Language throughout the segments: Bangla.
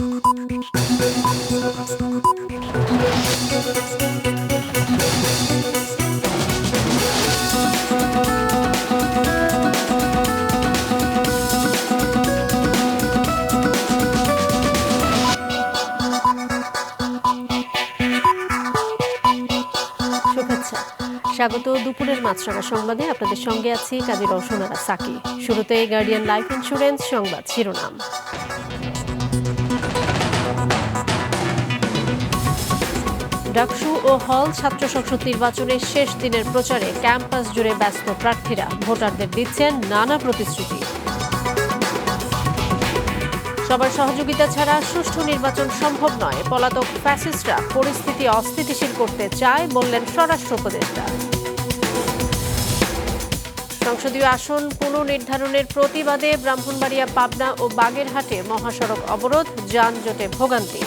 স্বাগত দুপুরের মাছরাঙা সংবাদে। আপনাদের সঙ্গে আছি কাজী রওশনারা সাকি। শুরুতে গার্ডিয়ান লাইফ ইন্স্যুরেন্স সংবাদ শিরোনাম। ডাকসু ও হল ছাত্র সংসদ নির্বাচনের শেষ দিনের প্রচারে ক্যাম্পাস জুড়ে ব্যস্ত প্রার্থীরা ভোটারদের দিচ্ছেন নানা প্রতিশ্রুতি। সবার সহযোগিতা ছাড়া সুষ্ঠু নির্বাচন সম্ভব নয়, পলাতক ফ্যাসিস্টরা পরিস্থিতি অস্থিতিশীল করতে চায় বললেন স্বরাষ্ট্র উপদেষ্টা। সংসদীয় আসন পুনর্নির্ধারণের প্রতিবাদে ব্রাহ্মণবাড়িয়া, পাবনা ও বাগেরহাটে মহাসড়ক অবরোধ, যানজটে ভোগান্তি।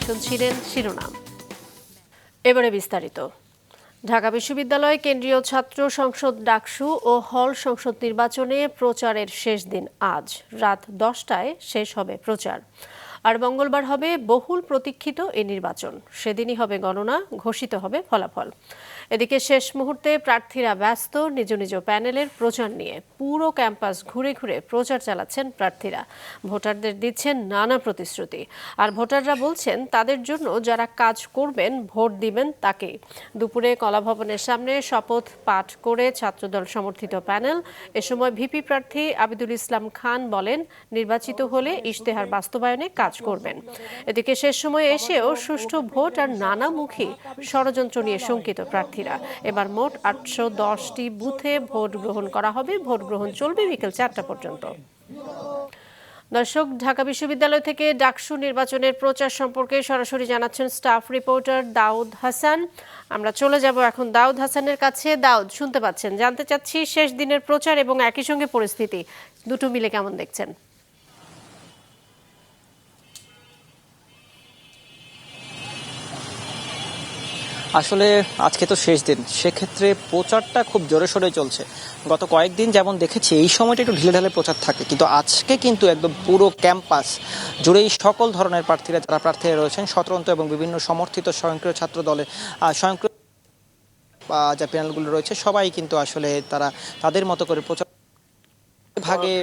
শুনছিলেন শিরোনাম, এবারে বিস্তারিত। ঢাকা বিশ্ববিদ্যালয় কেন্দ্রীয় ছাত্র সংসদ ডাকসু ও হল সংসদ নির্বাচনে প্রচারের শেষ দিন আজ রাত 10টায় শেষ হবে প্রচার। আর মঙ্গলবার হবে বহুল প্রতীক্ষিত এই নির্বাচন। সেদিনই হবে গণনা, ঘোষিত হবে ফলাফল। এদিকে শেষ মুহূর্তে প্রার্থীরা ব্যস্ত নিজ নিজ প্যানেলের প্রচার নিয়ে। পুরো ক্যাম্পাস ঘুরে ঘুরে প্রচার চালাচ্ছেন প্রার্থীরা, ভোটারদের দিচ্ছেন নানা প্রতিশ্রুতি। আর ভোটাররা বলছেন তাদের জন্য যারা কাজ করবেন, ভোট দিবেন তাকেই। দুপুরে কলাভবনের সামনে শপথ পাঠ করে ছাত্রদল সমর্থিত প্যানেল। এ সময় ভিপি প্রার্থী আবিদুল ইসলাম খান বলেন, নির্বাচিত হলে ইশতেহার বাস্তবায়নে কাজ করবেন। এদিকে শেষ সময়ে এসেও সুষ্ঠু ভোট আর নানামুখী ষড়যন্ত্র নিয়ে শঙ্কিত প্রার্থীরা। এবার মোট 810টি বুথে ভোট গ্রহণ করা হবে। ভোট গ্রহণ চলবে বিকেল 4টা পর্যন্ত। দর্শক, ঢাকা বিশ্ববিদ্যালয় থেকে ডাকসু নির্বাচনের প্রচার সম্পর্কে সরাসরি জানাচ্ছেন স্টাফ রিপোর্টার দাউদ হাসান। আমরা চলে যাব এখন দাউদ হাসানের কাছে। দাউদ, শুনতে পাচ্ছেন? জানতে চাচ্ছি শেষ দিনের প্রচার এবং একই সঙ্গে পরিস্থিতি দুটো মিলে কেমন দেখছেন? আসলে আজকে তো শেষ দিন, সেক্ষেত্রে প্রচারটা খুব জোরে সোরে চলছে। গত কয়েকদিন যেমন দেখেছি এই সময়টা একটু ঢিলে ঢালে প্রচার থাকে, কিন্তু আজকে কিন্তু একদম পুরো ক্যাম্পাস জুড়েই সকল ধরনের প্রার্থীরা, যারা প্রার্থীরা রয়েছেন স্বতন্ত্র এবং বিভিন্ন সমর্থিত স্বয়ংক্রিয় ছাত্র দলের স্বয়ংক্রিয় যে প্যানেলগুলো রয়েছে, সবাই কিন্তু আসলে তারা তাদের মতো করে প্রচার ভাগে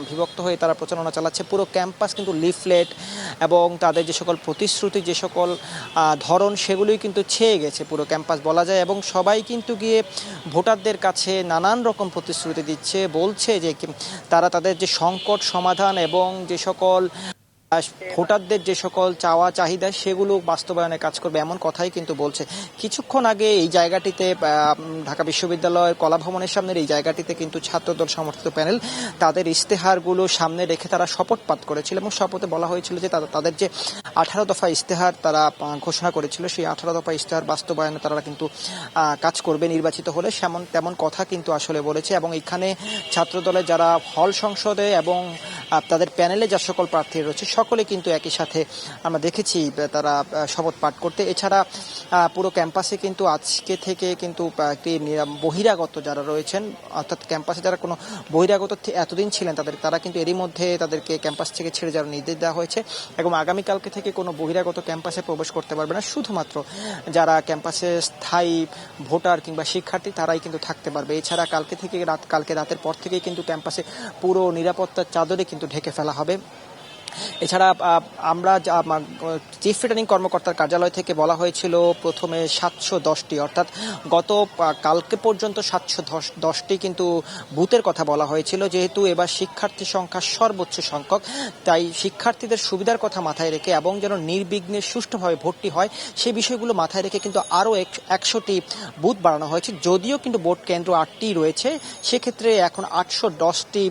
বিভক্ত হয়ে তারা প্রচারণা চালাচ্ছে। পুরো ক্যাম্পাস কিন্তু লিফলেট এবং তাদের যে সকল প্রতিশ্রুতি, যে সকল ধরন, সেগুলোই কিন্তু ছেয়ে গেছে পুরো ক্যাম্পাস বলা যায়। এবং সবাই কিন্তু গিয়ে ভোটারদের কাছে নানান রকম প্রতিশ্রুতি দিচ্ছে, বলছে যে তারা তাদের যে সংকট সমাধান এবং যে সকল ভোটারদের যে সকল চাওয়া চাহিদা সেগুলো বাস্তবায়নে কাজ করবে, এমন কথাই কিন্তু বলছে। কিছুক্ষণ আগে এই জায়গাটিতে ঢাকা বিশ্ববিদ্যালয়ের কলাভবনের সামনের এই জায়গাটিতে কিন্তু ছাত্রদল সমর্থিত প্যানেল তাদের ইশতেহারগুলো সামনে রেখে তারা শপথ পাঠ করেছিল এবং শপথে বলা হয়েছিল যে তাদের যে 18 দফা ইশতেহার তারা ঘোষণা করেছিল, সেই 18 দফা ইশতেহার বাস্তবায়নে তারা কিন্তু কাজ করবে নির্বাচিত হলে, তেমন কথা কিন্তু আসলে বলেছে। এবং এখানে ছাত্রদলের যারা হল সংসদে এবং তাদের প্যানেলে যা সকল প্রার্থী রয়েছে সকলে কিন্তু একই সাথে আমরা দেখেছি তারা শপথ পাঠ করতে। এছাড়া পুরো ক্যাম্পাসে কিন্তু আজকে থেকে কিন্তু একটি বহিরাগত যারা রয়েছেন, অর্থাৎ ক্যাম্পাসে যারা কোনো বহিরাগত এতদিন ছিলেন তারা কিন্তু এরই মধ্যে তাদেরকে ক্যাম্পাস থেকে ছেড়ে যাওয়ার নির্দেশ দেওয়া হয়েছে এবং আগামীকালকে থেকে কোনো বহিরাগত ক্যাম্পাসে প্রবেশ করতে পারবে না। শুধুমাত্র যারা ক্যাম্পাসে স্থায়ী ভোটার কিংবা শিক্ষার্থী তারাই কিন্তু থাকতে পারবে। এছাড়া কালকে রাতের পর থেকেই কিন্তু ক্যাম্পাসে পুরো নিরাপত্তার চাদরে কিন্তু ঢেকে ফেলা হবে। এছাড়া আমরা চিফ রিটার্নিং কর্মকর্তার কার্যালয় থেকে বলা হয়েছিল প্রথমে 710টি, অর্থাৎ গত কালকে পর্যন্ত 710টি কিন্তু বুথের কথা বলা হয়েছিল। যেহেতু এবার শিক্ষার্থী সংখ্যা সর্বোচ্চ সংখ্যক, তাই শিক্ষার্থীদের সুবিধার কথা মাথায় রেখে এবং যেন নির্বিঘ্নে সুষ্ঠুভাবে ভোটটি হয় সেই বিষয়গুলো মাথায় রেখে কিন্তু আরও 100টি বুথ বাড়ানো হয়েছে। যদিও কিন্তু ভোট কেন্দ্র 8টি রয়েছে, সেক্ষেত্রে এখন 810টি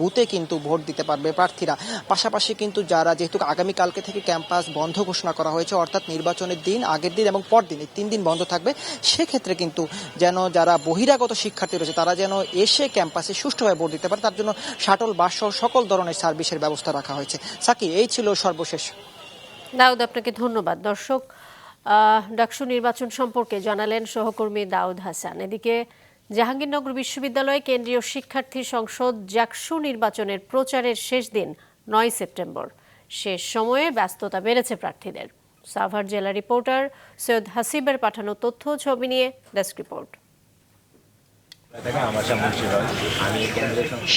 বুথে কিন্তু ভোট দিতে পারবে প্রার্থীরা। পাশাপাশি কিন্তু যেহেতু আগামীকালকে থেকে ক্যাম্পাস বন্ধ ঘোষণা করা হয়েছে, অর্থাৎ নির্বাচনের দিন, আগের দিন এবং পরদিন, এই 3 দিন বন্ধ থাকবে, সেক্ষেত্রে কিন্তু যেন যারা বহিরাগত শিক্ষার্থী রয়েছে তারা যেন এসে ক্যাম্পাসে সুষ্ঠুভাবে ভোট দিতে পারে, তার জন্য শাটল বাস সহ সকল ধরনের সার্ভিসের ব্যবস্থা রাখা হয়েছে। সাকি, এই ছিল সর্বশেষ। দাউদ, আপনাকে ধন্যবাদ। দর্শক, ডাকসু নির্বাচন সম্পর্কে জানালেন সহকর্মী দাউদ হাসান। এদিকে জাহাঙ্গীরনগর বিশ্ববিদ্যালয়ে কেন্দ্রীয় শিক্ষার্থী সংসদ জাকসু নির্বাচনের প্রচারের শেষ দিন ৯ সেপ্টেম্বর। শেষ সময়ে ব্যস্ততা বেড়েছে প্রার্থীদের। সাভার জেলা রিপোর্টার সৈয়দ হাসিবের পাঠানো তথ্য ছবি নিয়ে ডেস্ক রিপোর্ট।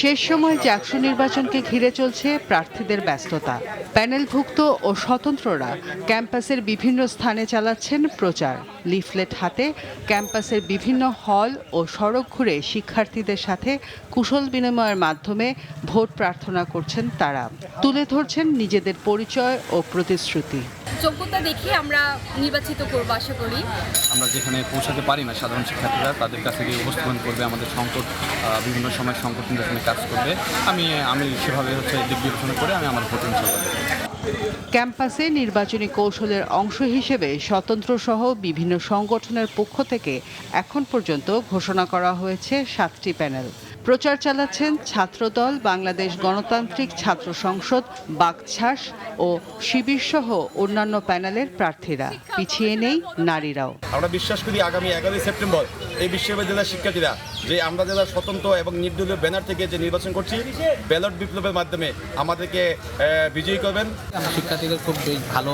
শেষ সময় জাকসু নির্বাচনকে ঘিরে চলছে প্রার্থীদের ব্যস্ততা। প্যানেলভুক্ত ও স্বতন্ত্ররা ক্যাম্পাসের বিভিন্ন স্থানে চালাচ্ছেন প্রচার। লিফলেট হাতে ক্যাম্পাসের বিভিন্ন হল ও সড়ক ঘুরে শিক্ষার্থীদের সাথে কুশল বিনিময়ের মাধ্যমে ভোট প্রার্থনা করছেন তারা। তুলে ধরছেন নিজেদের পরিচয় ও প্রতিশ্রুতি। যোগ্যতা দেখে আমরা নির্বাচিত করব আশা করি। আমরা যেখানে পৌঁছাতে পারি না সাধারণ শিক্ষার্থীরা তাদের কাছে গিয়ে উপস্থাপন করবে, আমাদের সংকট বিভিন্ন সময় সংকট নিরসনে কাজ করবে। আমি সেভাবে দিক বিবেচনা করে আমি আমার ভোট ইনশাআল্লাহ দেব। ক্যাম্পাসে নির্বাচনী কৌশলের অংশ হিসেবে স্বতন্ত্র সহ বিভিন্ন সংগঠনের পক্ষ থেকে এখন পর্যন্ত ঘোষণা করা হয়েছে 7টি প্যানেল। প্রচার চালাচ্ছেন ছাত্রদল, বাংলাদেশ গণতান্ত্রিক ছাত্র সংসদ, বাকছাস ও শিবির সহ অন্যান্য প্যানেলের প্রার্থীরা। পিছিয়ে নেই নারীরাও। আমরা বিশ্বাস করি আগামী 11 সেপ্টেম্বর এই বিশ্ববিদ্যালয়ের শিক্ষার্থীরা যে আমরা যারা স্বতন্ত্র এবং নির্দলীয় ব্যানার থেকে যে নির্বাচন করছি, ব্যালট বিপ্লবের মাধ্যমে আমাদেরকে বিজয়ী করবেন। আমরা শিক্ষার্থীদের খুব বেশ ভালো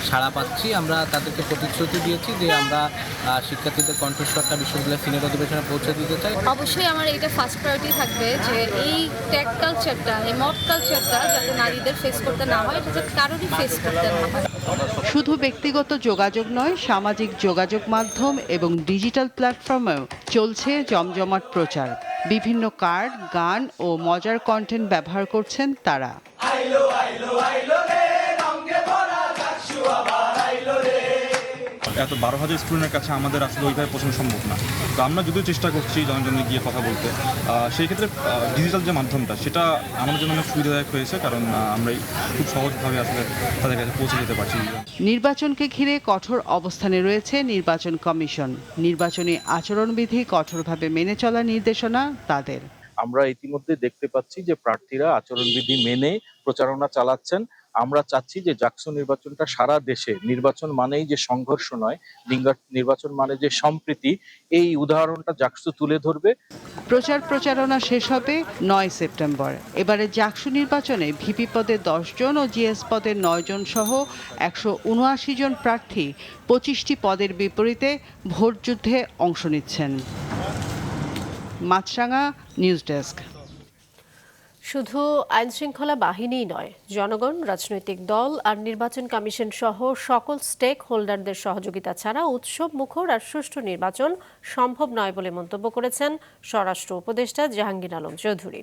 সাড়া পাচ্ছি। আমরা তাদেরকে প্রতিশ্রুতি দিয়েছি যে আমরা শিক্ষার্থীদের কণ্ঠস্বরটা বিশ্ববিদ্যালয়ের সিনিয়র অধিবেশনে পৌঁছে দিতে চাই। অবশ্যই আমার এটা ফার্স্ট প্রায়োরিটি থাকবে যে এই ট্যাগ কালচারটা, এই মড কালচারটা যাতে নারীদের ফেস করতে না হয়, এটা যাতে কারোরই ফেস করতে না হয়। শুধু ব্যক্তিগত যোগাযোগ নয়, সামাজিক যোগাযোগ মাধ্যম এবং ডিজিটাল প্ল্যাটফর্মেও চলছে জমজমাট প্রচার। বিভিন্ন কার্ড, গান ও মজার কন্টেন্ট ব্যবহার করছেন তারা। এত 12,000 স্টুডেন্টের কাছে আমাদের আসলে ওইভাবে পৌঁছানো সম্ভব না। তো আমরা যদিও চেষ্টা করছি জনজনে গিয়ে কথা বলতে, সেই ক্ষেত্রে ডিজিটাল যে মাধ্যমটা সেটা আমাদের জন্য অনেক সুবিধাদায়ক হয়েছে, কারণ আমরা খুব সহজভাবে আসলে তাদের কাছে পৌঁছে যেতে পারছি। নির্বাচনকে ঘিরে কঠোর অবস্থানে রয়েছে নির্বাচন কমিশন। নির্বাচনী আচরণবিধি কঠোরভাবে মেনে চলার নির্দেশনা তাদের। আমরা ইতিমধ্যে দেখতে পাচ্ছি যে প্রার্থীরা আচরণবিধি মেনে প্রচারণা চালাচ্ছেন। আমরা চাচ্ছি যে জাকসু নির্বাচনটা সারা দেশে, নির্বাচন মানেই যে সংঘর্ষ নয়, নির্বাচন মানে যে সম্প্রীতি, এই উদাহরণটা জাকসু তুলে ধরবে। প্রচারণা শেষ হবে 9 সেপ্টেম্বর। এবারে জাকসু নির্বাচনে ভিপি পদে 10 জন ও জিএস পদে 9 জন সহ 179 জন প্রার্থী 25টি পদের বিপরীতে ভোটযুদ্ধে অংশ নিচ্ছেন। মাছরাঙা নিউজ ডেস্ক। শুধু আইনশৃঙ্খলা বাহিনীই নয়, জনগণ, রাজনৈতিক দল আর নির্বাচন কমিশন সহ সকল স্টেক হোল্ডারদের সহযোগিতা ছাড়া উৎসব মুখর আর সুষ্ঠু নির্বাচন সম্ভব নয় বলে মন্তব্য করেছেন স্বরাষ্ট্র উপদেষ্টা জাহাঙ্গীর আলম চৌধুরী।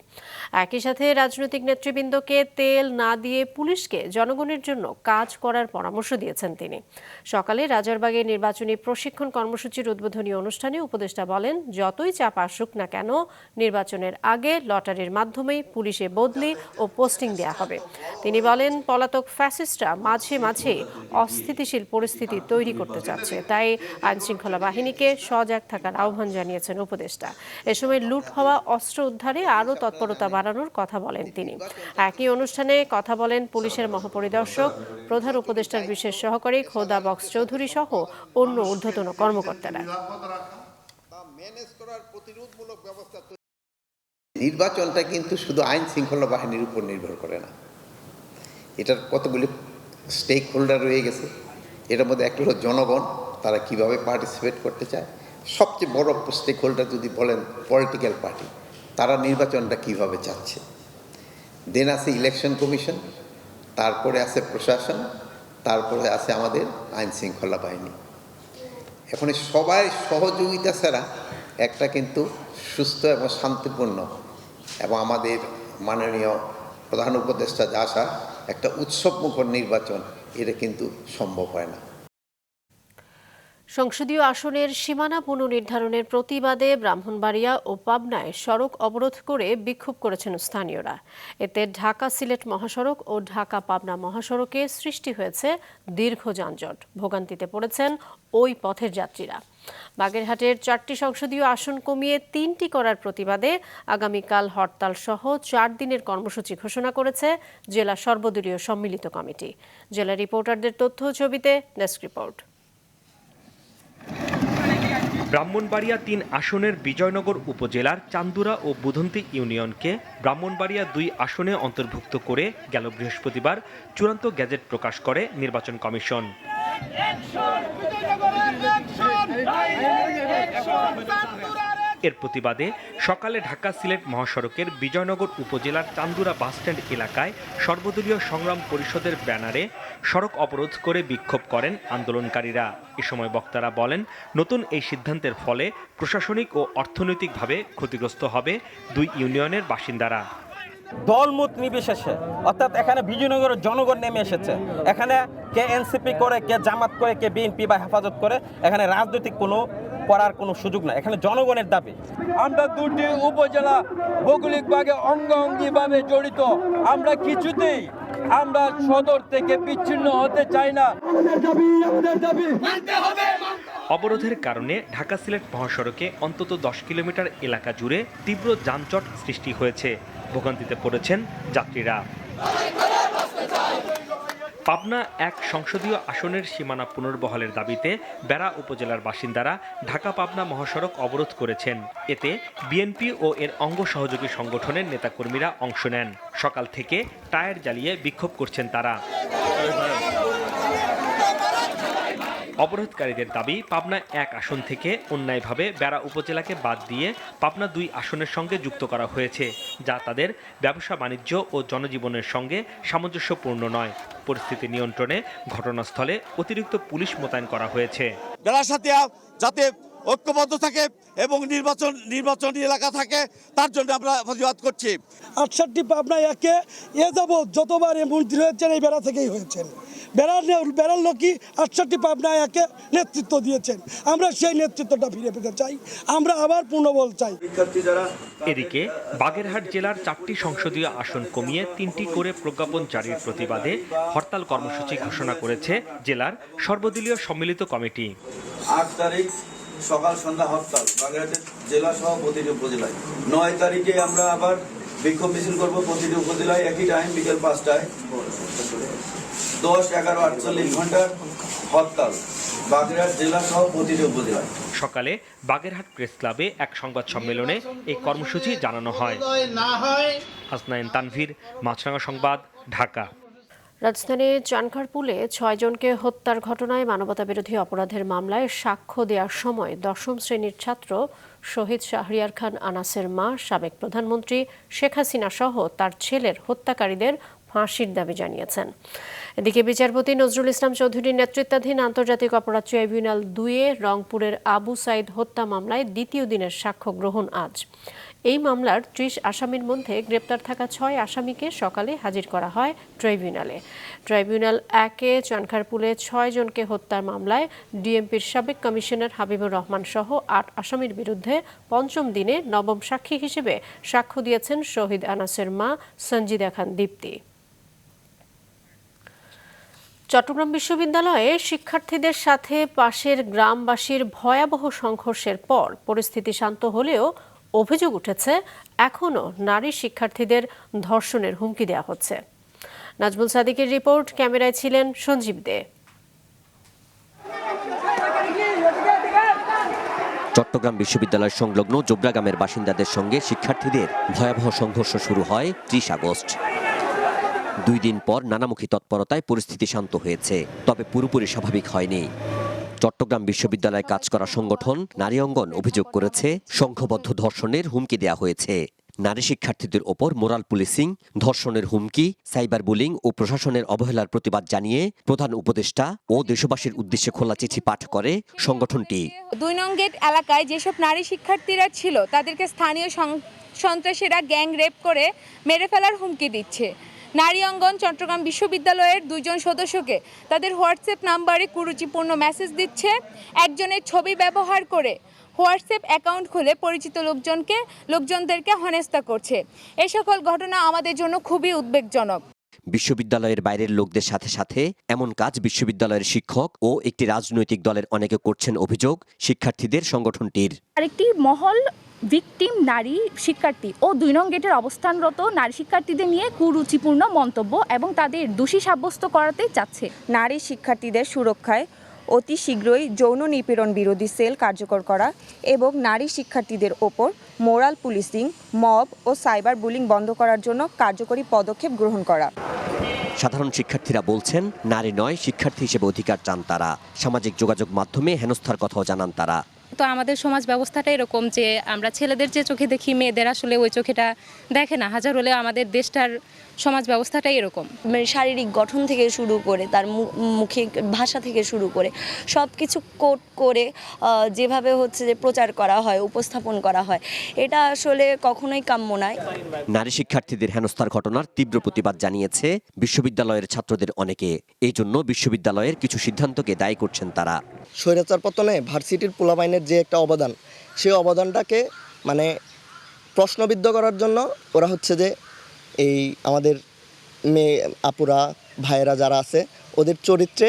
একই সাথে রাজনৈতিক নেতৃবৃন্দকে তেল না দিয়ে পুলিশকে জনগণের জন্য কাজ করার পরামর্শ দিয়েছেন তিনি। সকালে রাজারবাগে নির্বাচনী প্রশিক্ষণ কর্মসূচির উদ্বোধনী অনুষ্ঠানে উপদেষ্টা বলেন, যতই চাপ আসুক না কেন নির্বাচনের আগে লটারির মাধ্যমেই পুলিশে বদলি ও পোস্টিং দেয়া হবে। তিনি বলেন, পলাতক ফ্যাসিস্টরা মাঝে মাঝে অস্থিতিশীল পরিস্থিতি তৈরি করতে চাচ্ছে, তাই আইনশৃঙ্খলা বাহিনীকে সজাগ থাকার আহ্বান জানিয়েছেন উপদেষ্টা। এ সময় লুট হওয়া অস্ত্র উদ্ধারে আরও তৎপরতা বাড়ানোর কথা বলেন তিনি। একই অনুষ্ঠানে কথা বলেন পুলিশের মহাপরিদর্শক, প্রধান উপদেষ্টার বিশেষ সহকারী খোদা বক্স চৌধুরী সহ অন্য ঊর্ধ্বতন কর্মকর্তারা। নির্বাচনটা কিন্তু শুধু আইন শৃঙ্খলা বাহিনীর উপর নির্ভর করে না, এটার কতগুলি স্টেক হোল্ডার রয়ে গেছে। এটার মধ্যে একটা হলো জনগণ, তারা কিভাবে পার্টিসিপেট করতে চায়। সবচেয়ে বড় স্টেক হোল্ডার যদি বলেন পলিটিক্যাল পার্টি, তারা নির্বাচনটা কিভাবে চাচ্ছে। দেন আছে ইলেকশন কমিশন, তারপরে আছে প্রশাসন, তারপরে আছে আমাদের আইন শৃঙ্খলা বাহিনী। এখন সবাই সহযোগিতা ছাড়া একটা কিন্তু সুস্থ এবং শান্তিপূর্ণ এবং আমাদের মাননীয় প্রধান উপদেষ্টা যা আসা একটা উৎসবমুখর নির্বাচন, এটা কিন্তু সম্ভব হয় না। সংসদীয় আসনের সীমানা পুনর্নির্ধারণের প্রতিবাদে ব্রাহ্মণবাড়িয়া ও পাবনায় সড়ক অবরোধ করে বিক্ষোভ করেছেন স্থানীয়রা। এতে ঢাকা সিলেট মহাসড়ক ও ঢাকা পাবনা মহাসড়কে সৃষ্টি হয়েছে দীর্ঘ যানজট। ভোগান্তিতে পড়েছেন ওই পথের যাত্রীরা। বাগেরহাটের 4টি সংসদীয় আসন কমিয়ে 3টি করার প্রতিবাদে আগামীকাল হরতাল সহ 4 দিনের কর্মসূচি ঘোষণা করেছে জেলা সর্বদলীয় সম্মিলিত কমিটি। জেলা রিপোর্টারদের তথ্য ছবিতে ডেস্ক রিপোর্ট। ব্রাহ্মণবাড়িয়া ৩ আসনের বিজয়নগর উপজেলার চান্দুরা ও বুধন্তি ইউনিয়নকে ব্রাহ্মণবাড়িয়া ২ আসনে অন্তর্ভুক্ত করে গেল বৃহস্পতিবার চূড়ান্ত গেজেট প্রকাশ করে নির্বাচন কমিশন। এর প্রতিবাদে সকালে ঢাকা সিলেট মহাসড়কের বিজয়নগর উপজেলার চান্দুরা বাসস্ট্যান্ড এলাকায় সর্বদলীয় সংগ্রাম পরিষদের ব্যানারে সড়ক অবরোধ করে বিক্ষোভ করেন আন্দোলনকারীরা। এ সময় বক্তারা বলেন, নতুন এই সিদ্ধান্তের ফলে প্রশাসনিক ও অর্থনৈতিকভাবে ক্ষতিগ্রস্ত হবে ২ ইউনিয়নের বাসিন্দারা। দলমত নির্বিশেষে, অর্থাৎ এখানে বিজয়নগরের জনগণ নেমে এসেছে। এখানে কে এনসিপি করে, কে জামাত করে, কে বিএনপি বা হেফাজত করে, এখানে রাজনৈতিক করার কোনো সুযোগ নাই। এখানে জনগণের দাবি। আমরা 2টি উপজেলা ভৌগোলিকভাবে অঙ্গাঙ্গিভাবে জড়িত। আমরা কিছুতেই আমরা সদর থেকে বিচ্ছিন্ন হতে চাই না। অবরোধের কারণে ঢাকা সিলেট মহাসড়কে অন্তত 10 কিলোমিটার এলাকা জুড়ে তীব্র যানজট সৃষ্টি হয়েছে। ভোগান্তিতে পড়েছেন যাত্রীরা। পাবনা 1 সংসদীয় আসনের সীমানা পুনর্বহালের দাবিতে বেড়া উপজেলার বাসিন্দারা ঢাকা পাবনা মহাসড়ক অবরোধ করেছেন। এতে বিএনপি ও এর অঙ্গ সহযোগী সংগঠনের নেতাকর্মীরা অংশ নেন। সকাল থেকে টায়ার জ্বালিয়ে বিক্ষোভ করছেন তারা। অবরোধকারীদের দাবি, পাবনা 1 আসন থেকে অন্যায়ভাবে বেড়া উপজেলাকে বাদ দিয়ে পাবনা 2 আসনের সঙ্গে যুক্ত করা হয়েছে, যা তাদের ব্যবসা বাণিজ্য ও জনজীবনের সঙ্গে সামঞ্জস্যপূর্ণ নয়। পরিস্থিতি নিয়ন্ত্রণে ঘটনাস্থলে অতিরিক্ত পুলিশ মোতায়েন করা হয়েছে। বেড়াসাতিয়া যাতে ঐক্যবদ্ধ থাকে এবং নির্বাচনী এলাকা থাকে, তার জন্য আমরা প্রতিবাদ করছি। 68 পাবনা 1-এ যাবৎ যতবার মন্ত্রী হয়েছেন এই বেড়া থেকেই হয়েছেন। বেড়ার লোকই 68 পাবনা 1-এ নেতৃত্ব দিয়েছেন। আমরা সেই নেতৃত্বটা ফিরে পেতে চাই। আমরা আবার পুনর্বল চাই। এদিকে বাগেরহাট জেলার 4টি সংসদীয় আসন কমিয়ে 3টি করে প্রজ্ঞাপন জারির প্রতিবাদে হরতাল কর্মসূচি ঘোষণা করেছে জেলার সর্বদলীয় সম্মিলিত কমিটি। 8 তারিখ সকাল সন্ধ্যা হরতাল বাগেরহাটের জেলা সহ প্রতিটি উপজেলায়। 9 তারিখে আমরা আবার বিক্ষোভ মিছিল করব প্রতিটি উপজেলায় একই টাইম বিকেল 5টায়। 10, 11, 48 ঘন্টার হরতাল বাগেরহাট জেলা সহ প্রতিটি উপজেলায়। সকালে বাগেরহাট প্রেস ক্লাবে এক সংবাদ সম্মেলনে এই কর্মসূচি জানানো হয়। হাসনাইন তানভীর, মাছরাঙা সংবাদ, ঢাকা। রাজধানীর চানখারপুলে 6 জনকে হত্যার ঘটনায় মানবতাবিরোধী অপরাধের মামলায় সাক্ষ্য দেওয়ার সময় 10ম শ্রেণীর ছাত্র শহীদ শাহরিয়ার খান আনাসের মা সাবেক প্রধানমন্ত্রী শেখ হাসিনা সহ তার ছেলের হত্যাকারীদের ফাঁসির দাবি জানিয়েছেন। এদিকে বিচারপতি নজরুল ইসলাম চৌধুরীর নেতৃত্বাধীন আন্তর্জাতিক অপরাধ ট্রাইব্যুনাল 2-এ রংপুরের আবু সাইদ হত্যা মামলায় দ্বিতীয় দিনের সাক্ষ্য গ্রহণ আজ। এই মামলার 30 আসামির মধ্যে গ্রেপ্তার থাকা 6 আসামিকে সকালে হাজির করা হয় ট্রাইব্যুনালে। ট্রাইব্যুনাল 1-এ চানখারপুলে 6 জনকে হত্যার মামলায় ডিএমপির সাবেক কমিশনার হাবিবুর রহমান সহ 8 আসামির বিরুদ্ধে 5ম দিনে নবম সাক্ষী হিসেবে সাক্ষ্য দিয়েছেন শহীদ আনাসের মা সঞ্জিদা খান দীপ্তি। চট্টগ্রাম বিশ্ববিদ্যালয়ে শিক্ষার্থীদের সাথে পাশের গ্রামবাসীর ভয়াবহ সংঘর্ষের পর পরিস্থিতি শান্ত হলেও অভিযোগ উঠেছে এখনও নারী শিক্ষার্থীদের ধর্ষণের হুমকি দেওয়া হচ্ছে। নাজমুল সাদিকের রিপোর্ট, ক্যামেরায় ছিলেন সঞ্জীব দে। চট্টগ্রাম বিশ্ববিদ্যালয় সংলগ্ন জোবরা গ্রামের বাসিন্দাদের সঙ্গে শিক্ষার্থীদের ভয়াবহ সংঘর্ষ শুরু হয় 30 আগস্ট। 2 দিন পর নানামুখী তৎপরতায় পরিস্থিতি শান্ত হয়েছে, তবে পুরোপুরি স্বাভাবিক হয়নি। চট্টগ্রাম বিশ্ববিদ্যালয়ে কাজ করা সংগঠন নারী অঙ্গন অভিযোগ করেছে সংঘবদ্ধ ধর্ষণের হুমকি দেওয়া হয়েছে। নারী শিক্ষার্থীদের ওপর মোরাল পুলিশিং, ধর্ষণের হুমকি, সাইবার বুলিং ও প্রশাসনের অবহেলার প্রতিবাদ জানিয়ে প্রধান উপদেষ্টা ও দেশবাসীর উদ্দেশ্যে খোলা চিঠি পাঠ করে সংগঠনটি। 2 নং গেট এলাকায় যেসব নারী শিক্ষার্থীরা ছিল তাদেরকে স্থানীয় সন্ত্রাসীরা গ্যাং রেপ করে মেরে ফেলার হুমকি দিচ্ছে। নারী অঙ্গন চট্টগ্রাম বিশ্ববিদ্যালয়ের 2 জন সদস্যকে তাদের হোয়াটসঅ্যাপ নাম্বারে কুরুচিপূর্ণ মেসেজ দিচ্ছে। একজনের ছবি ব্যবহার করে হোয়াটসঅ্যাপ অ্যাকাউন্ট খুলে পরিচিত লোকজনদেরকে হেনস্থা করছে। এই সকল ঘটনা আমাদের জন্য খুবই উদ্বেগজনক। বিশ্ববিদ্যালয়ের বাইরের লোকদের সাথে সাথে এমন কাজ বিশ্ববিদ্যালয়ের শিক্ষক ও একটি রাজনৈতিক দলের অনেকে করছেন অভিযোগ শিক্ষার্থীদের সংগঠনটির। আরেকটি মহল ভিকটিম নারী শিক্ষার্থী ও 2 নং গেটের অবস্থানরত নারী শিক্ষার্থীদের নিয়ে কুরুচিপূর্ণ মন্তব্য এবং তাদের দোষী সাব্যস্ত করাতে চাচ্ছে। নারী শিক্ষার্থীদের সুরক্ষায় অতি শীঘ্রই যৌন নিপীড়ন বিরোধী সেল কার্যকর করা এবং নারী শিক্ষার্থীদের ওপর মোরাল পুলিশিং, মব ও সাইবার বুলিং বন্ধ করার জন্য কার্যকরী পদক্ষেপ গ্রহণ করা। সাধারণ শিক্ষার্থীরা বলছেন, নারী নয়, শিক্ষার্থী হিসেবে অধিকার চান তারা। সামাজিক যোগাযোগ মাধ্যমে হেনস্থার কথাও জানান তারা। তো আমাদের সমাজ ব্যবস্থাটা এরকম যে আমরা ছেলেদের যে চোখে দেখি, মেয়েদের আসলে ওই চোখেটা দেখে না। হাজার হলেও আমাদের দেশটার সমাজ ব্যবস্থাটাই এরকম। শারীরিক গঠন থেকে শুরু করে তার মুখে ভাষা থেকে শুরু করে সব কিছু কোট করে যেভাবে হচ্ছে যে প্রচার করা হয়, উপস্থাপন করা হয়, এটা আসলে কখনোই কাম্য নয়। নারী শিক্ষার্থীদের হেনস্থার ঘটনার তীব্র প্রতিবাদ জানিয়েছে বিশ্ববিদ্যালয়ের ছাত্রদের অনেকে। এই জন্য বিশ্ববিদ্যালয়ের কিছু সিদ্ধান্তকে দায়ী করছেন তারা। স্বৈরাচার পতনে ভার্সিটির পোলাপাইনের যে একটা অবদান, সেই অবদানটাকে মানে প্রশ্নবিদ্ধ করার জন্য ওরা হচ্ছে যে এই আমাদের মেয়ে আপুরা ভাইয়েরা যারা আছে ওদের চরিত্রে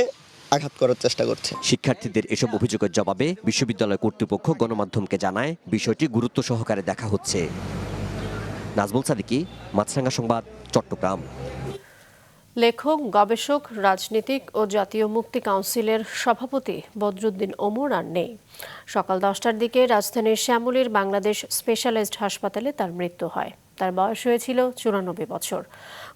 আঘাত করার চেষ্টা করছে। শিক্ষার্থীদের এসব অভিযোগের জবাবে বিশ্ববিদ্যালয় কর্তৃপক্ষ গণমাধ্যমকে জানায় বিষয়টি গুরুত্ব সহকারে দেখা হচ্ছে। নাজমুল সাদিকি, মাছরাঙ্গা সংবাদ, চট্টগ্রাম। লেখক, গবেষক, রাজনীতিক ও জাতীয় মুক্তি কাউন্সিলের সভাপতি বদরুদ্দিন ওমর আর নেই। সকাল 10টার দিকে রাজধানীর শ্যামলীর বাংলাদেশ স্পেশালাইজড হাসপাতালে তার মৃত্যু হয়। তার বয়স হয়েছিল 94 বছর।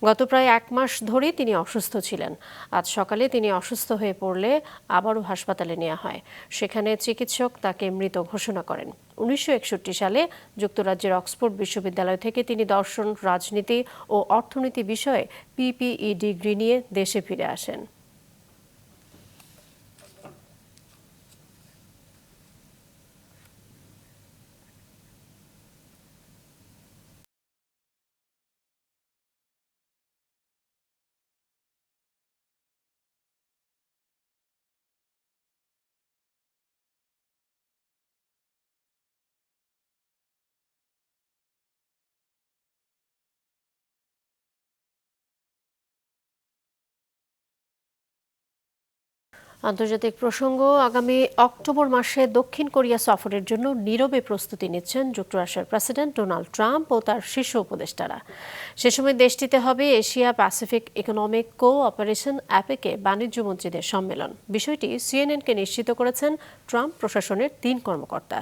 গত প্রায় 1 মাস ধরে তিনি অসুস্থ ছিলেন। আজ সকালে তিনি অসুস্থ হয়ে পড়লে আবারও হাসপাতালে নেওয়া হয়। সেখানে চিকিৎসক তাকে মৃত ঘোষণা করেন। 1961 সালে যুক্তরাজ্যের অক্সফোর্ড বিশ্ববিদ্যালয় থেকে তিনি দর্শন, রাজনীতি ও অর্থনীতি বিষয়ে PPE ডিগ্রি নিয়ে দেশে ফিরে আসেন। আন্তর্জাতিক প্রসঙ্গ। আগামী অক্টোবর মাসে দক্ষিণ কোরিয়া সফরের জন্য নীরবে প্রস্তুতি নিচ্ছেন যুক্তরাষ্ট্রের প্রেসিডেন্ট ডোনাল্ড ট্রাম্প ও তার শীর্ষ উপদেষ্টারা। সে সময় দেশটিতে হবে এশিয়া প্যাসিফিক ইকোনমিক কোঅপারেশন অ্যাপেকে বাণিজ্য মন্ত্রীদের সম্মেলন। বিষয়টি সিএনএনকে নিশ্চিত করেছেন ট্রাম্প প্রশাসনের 3 কর্মকর্তা।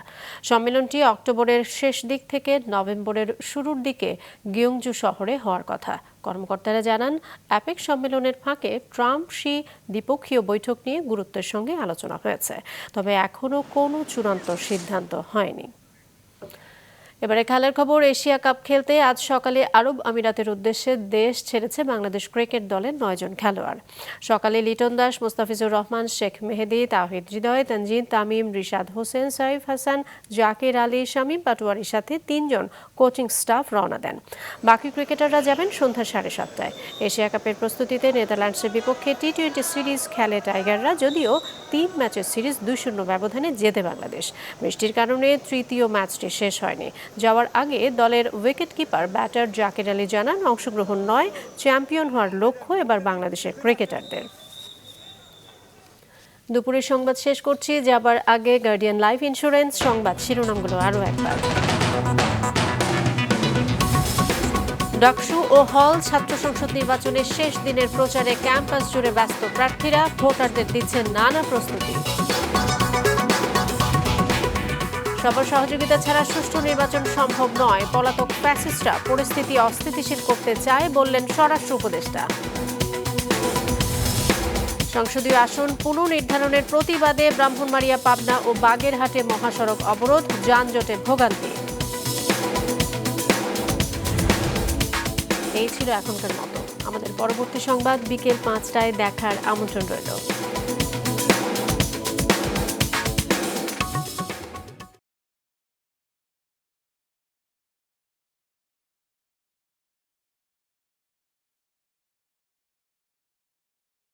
সম্মেলনটি অক্টোবরের শেষ দিক থেকে নভেম্বরের শুরুর দিকে গিয়ংজু শহরে হওয়ার কথা। কর্মকর্তারা জানান, অ্যাপেক সম্মেলনের ফাঁকে ট্রাম্প শি দ্বিপক্ষীয় বৈঠক নিয়ে গুরুত্বের সঙ্গে আলোচনা হয়েছে, তবে এখনও কোনো চূড়ান্ত সিদ্ধান্ত হয়নি। এবারে খেলার খবর। এশিয়া কাপ খেলতে আজ সকালে আরব আমিরাতের উদ্দেশ্যে দেশ ছেড়েছে বাংলাদেশ ক্রিকেট দলের 9 জন খেলোয়াড়। সকালে লিটন দাস, মোস্তাফিজুর রহমান, শেখ মেহেদি, তাওহিদ হৃদয়, তানজিন তামিম, রিশাদ হোসেন, সাইফ হাসান, জাকির আলী, শামীম পাটোয়ারির সাথে 3 জন কোচিং স্টাফ রওনা দেন। বাকি ক্রিকেটাররা যাবেন সন্ধ্যা 7:30টায়। এশিয়া কাপের প্রস্তুতিতে নেদারল্যান্ডসের বিপক্ষে টি-20 সিরিজ খেলে টাইগাররা, যদিও 3 ম্যাচের সিরিজ 2-0 ব্যবধানে জেতে বাংলাদেশ। বৃষ্টির কারণে তৃতীয় ম্যাচটি শেষ হয়নি। যাওয়ার আগে দলের wicket keeper batter Zakir Ali জানান, অংশগ্রহণ নয়, চ্যাম্পিয়ন হওয়ার লক্ষ্য এবার বাংলাদেশের ক্রিকেটারদের। দুপুরের সংবাদ শেষ করছি, যাবার আগে গার্ডিয়ান লাইফ ইন্স্যুরেন্স সংবাদ শিরোনামগুলো আরও একবার। ডাকসু ও হল ছাত্র সংসদ নির্বাচনের শেষ দিনের প্রচারে ক্যাম্পাস জুড়ে ব্যস্ত প্রার্থীরা, ভোটারদের দিচ্ছেন নানা প্রস্তুতি। সবার সহযোগিতা ছাড়া সুষ্ঠু নির্বাচন সম্ভব নয়, পলাতক ফ্যাসিস্টরা পরিস্থিতি অস্থিতিশীল করতে চায় বললেন স্বরাষ্ট্র উপদেষ্টা। সংসদীয় আসন পুনর্নির্ধারণের প্রতিবাদে ব্রাহ্মণবাড়িয়া, পাবনা ও বাগেরহাটে মহাসড়ক অবরোধ, যানজটে ভোগান্তি। এই ছিল এখনকার মতো। আমাদের পরবর্তী সংবাদ বিকেল 5টায় দেখার আমন্ত্রণ রইল।